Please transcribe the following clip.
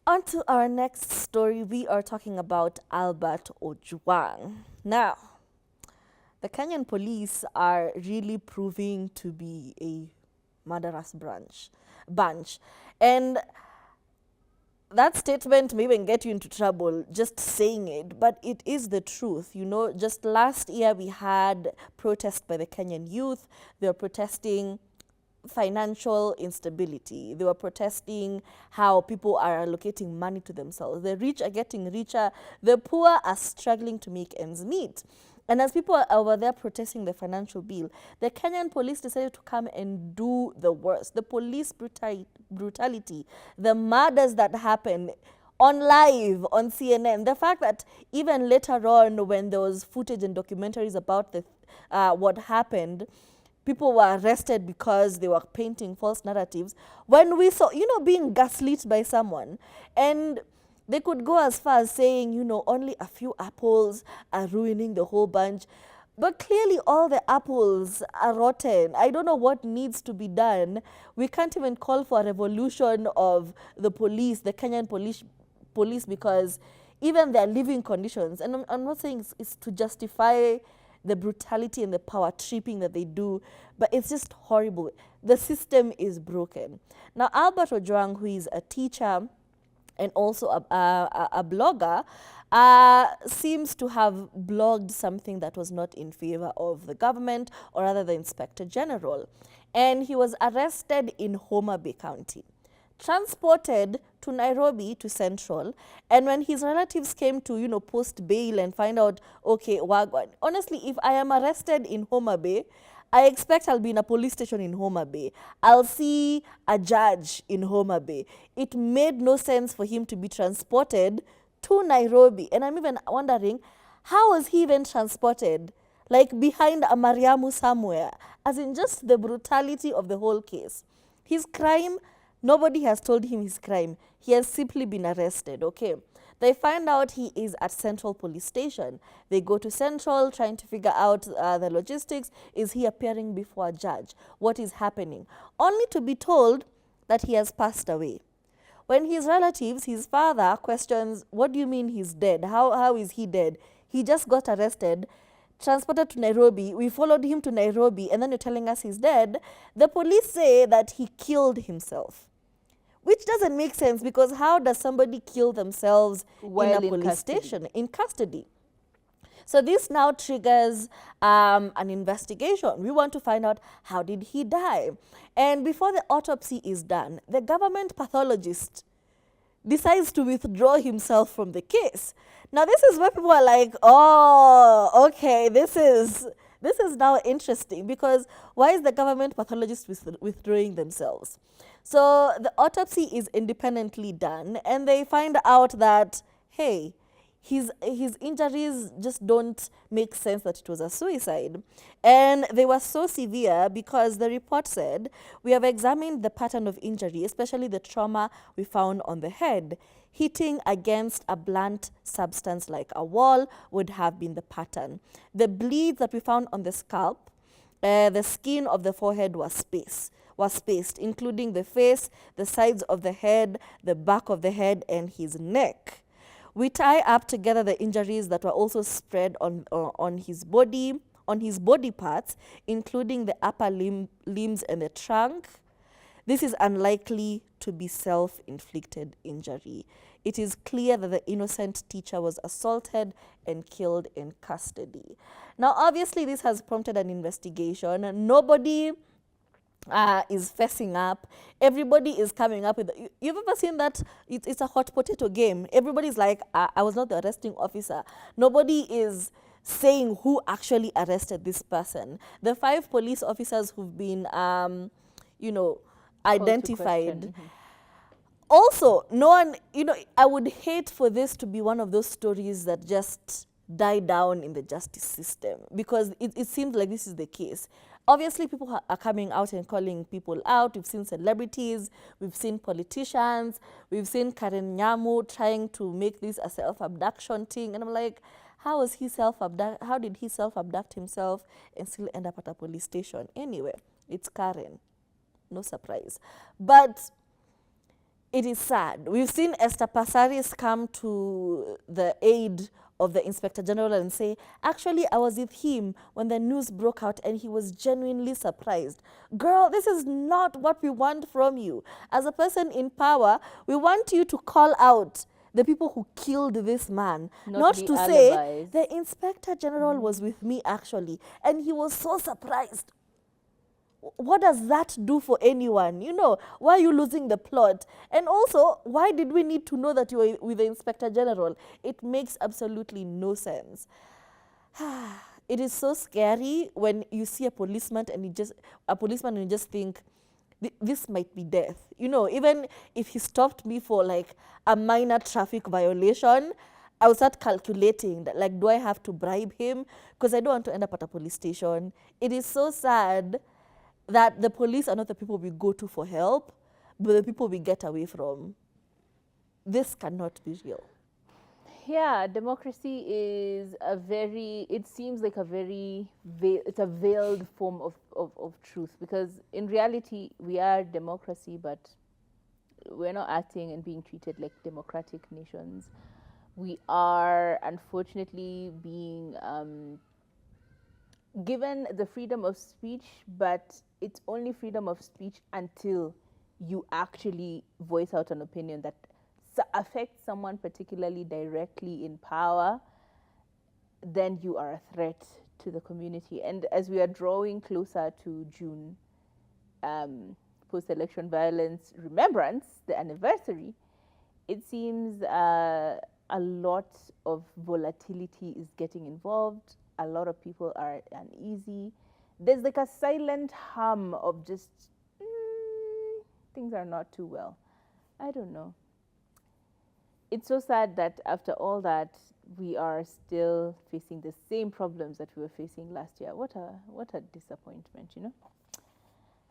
On to our next story, we are talking about Albert Ojwang. Now, the Kenyan police are really proving to be a murderous bunch. And that statement may even get you into trouble just saying it, but it is the truth. You know, just last year we had protests by the Kenyan youth. They were protesting financial instability. They were protesting how people are allocating money to themselves. The rich are getting richer. The poor are struggling to make ends meet. And as people are over there protesting the financial bill, the Kenyan police decided to come and do the worst. The police brutality, the murders that happened on live on CNN, the fact that even later on when there was footage and documentaries about what happened, people were arrested because they were painting false narratives. When we saw, being gaslit by someone, and they could go as far as saying, only a few apples are ruining the whole bunch. But clearly all the apples are rotten. I don't know what needs to be done. We can't even call for a revolution of the police, the Kenyan police, because even their living conditions, and I'm not saying it's to justify the brutality and the power tripping that they do, but it's just horrible. The system is broken. Now, Albert Ojwang, who is a teacher and also a blogger, seems to have blogged something that was not in favor of the government, or rather the Inspector General. And he was arrested in Homa Bay County, transported to Nairobi to Central, and when his relatives came to, post bail and find out, okay, Wagwan, honestly, if I am arrested in Homa Bay, I expect I'll be in a police station in Homa Bay. I'll see a judge in Homa Bay. It made no sense for him to be transported to Nairobi. And I'm even wondering, how was he even transported? Like behind a Mariamu somewhere. As in just the brutality of the whole case. His crime, nobody has told him his crime. He has simply been arrested, okay? They find out he is at Central Police Station. They go to Central trying to figure out the logistics. Is he appearing before a judge? What is happening? Only to be told that he has passed away. When his relatives, his father, questions, what do you mean he's dead? How is he dead? He just got arrested, transported to Nairobi. We followed him to Nairobi, and then you're telling us he's dead. The police say that he killed himself. Which doesn't make sense, because how does somebody kill themselves in a police station, in custody? So this now triggers an investigation. We want to find out, how did he die? And before the autopsy is done, the government pathologist decides to withdraw himself from the case. Now this is where people are like, oh, okay, this is now interesting, because why is the government pathologist withdrawing themselves? So the autopsy is independently done, and they find out that, hey, his injuries just don't make sense that it was a suicide. And they were so severe because the report said, we have examined the pattern of injury, especially the trauma we found on the head. Hitting against a blunt substance like a wall would have been the pattern. The bleeds that we found on the scalp, the skin of the forehead was spaced, including the face, the sides of the head, the back of the head, and his neck. We tie up together the injuries that were also spread on his body parts, including the upper limbs and the trunk. This is unlikely to be self-inflicted injury. It is clear that the innocent teacher was assaulted and killed in custody. Now, obviously, this has prompted an investigation. Nobody is fessing up. Everybody is coming up with... You've ever seen that? It's a hot potato game. Everybody's like, I was not the arresting officer. Nobody is saying who actually arrested this person. The 5 police officers who've been, identified. Also, no one, I would hate for this to be one of those stories that just die down in the justice system, because it seems like this is the case. Obviously, people are coming out and calling people out. We've seen celebrities, we've seen politicians, we've seen Karen Nyamu trying to make this a self-abduction thing. And I'm like, how did he self-abduct himself and still end up at a police station? Anyway, it's Karen. No surprise. But It is sad. We've seen Esther Passaris come to the aid of the Inspector General and say, actually, I was with him when the news broke out and he was genuinely surprised. Girl, this is not what we want from you. As a person in power, we want you to call out the people who killed this man. Not the to say, alibis. the Inspector General was with me actually, and he was so surprised. What does that do for anyone? You know, why are you losing the plot? And also, why did we need to know that you were with the Inspector General? It makes absolutely no sense. It is so scary when you see a policeman and you just think, this might be death. You know, even if he stopped me for like a minor traffic violation, I would start calculating that, like, do I have to bribe him? Because I don't want to end up at a police station. It is so sad that the police are not the people we go to for help, but the people we get away from. This cannot be real. Yeah, democracy is it seems like it's a veiled form of truth, because in reality we are democracy, but we're not acting and being treated like democratic nations. We are unfortunately being given the freedom of speech, but it's only freedom of speech until you actually voice out an opinion that affects someone particularly directly in power. Then you are a threat to the community. And as we are drawing closer to June, post-election violence remembrance, the anniversary, it seems a lot of volatility is getting involved. A lot of people are uneasy. There's like a silent hum of just things are not too well. I don't know. It's so sad that after all that, we are still facing the same problems that we were facing last year. What a disappointment, you know?